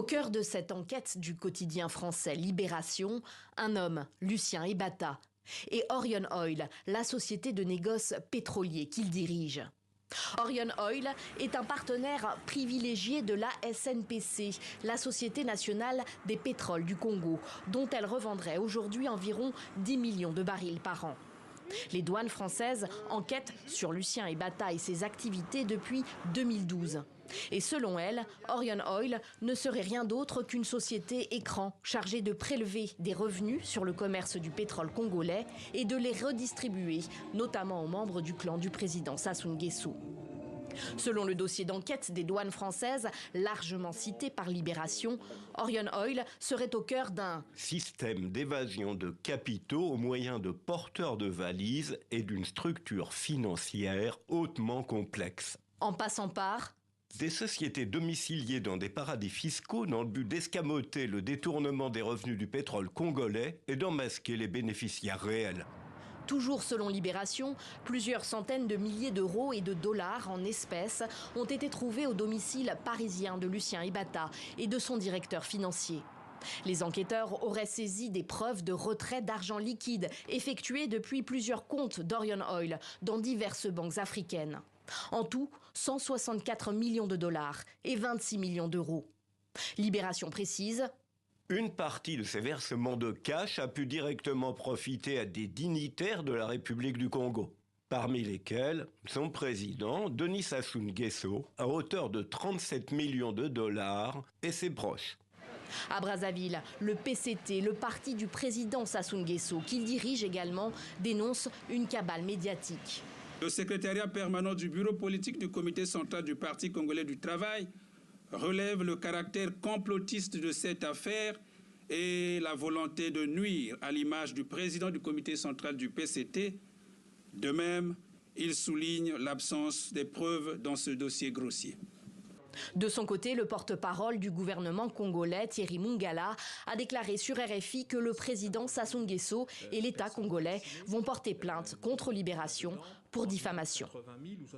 cœur de cette enquête du quotidien français Libération, un homme, Lucien Ebata, et Orion Oil, la société de négoce pétrolier qu'il dirige. Orion Oil est un partenaire privilégié de la SNPC, la Société nationale des pétroles du Congo, dont elle revendrait aujourd'hui environ 10 millions de barils par an. Les douanes françaises enquêtent sur Lucien Ebata et ses activités depuis 2012. Et selon elle, Orion Oil ne serait rien d'autre qu'une société écran chargée de prélever des revenus sur le commerce du pétrole congolais et de les redistribuer, notamment aux membres du clan du président Sassou Nguesso. Selon le dossier d'enquête des douanes françaises, largement cité par Libération, Orion Oil serait au cœur d'un système d'évasion de capitaux au moyen de porteurs de valises et d'une structure financière hautement complexe. En passant par des sociétés domiciliées dans des paradis fiscaux dans le but d'escamoter le détournement des revenus du pétrole congolais et d'en masquer les bénéficiaires réels. Toujours selon Libération, plusieurs centaines de milliers d'euros et de dollars en espèces ont été trouvés au domicile parisien de Lucien Ebata et de son directeur financier. Les enquêteurs auraient saisi des preuves de retrait d'argent liquide effectués depuis plusieurs comptes d'Orion Oil dans diverses banques africaines. En tout, 164 millions de dollars et 26 millions d'euros. Libération précise: une partie de ces versements de cash a pu directement profiter à des dignitaires de la République du Congo, parmi lesquels son président, Denis Sassou Nguesso, à hauteur de 37 millions de dollars, et ses proches. À Brazzaville, le PCT, le parti du président Sassou Nguesso, qu'il dirige également, dénonce une cabale médiatique. Le secrétariat permanent du bureau politique du comité central du Parti congolais du travail relève le caractère complotiste de cette affaire et la volonté de nuire à l'image du président du comité central du PCT. De même, il souligne l'absence des preuves dans ce dossier grossier. De son côté, le porte-parole du gouvernement congolais, Thierry Mungala, a déclaré sur RFI que le président Sassou Nguesso et l'État congolais vont porter plainte contre Libération pour diffamation.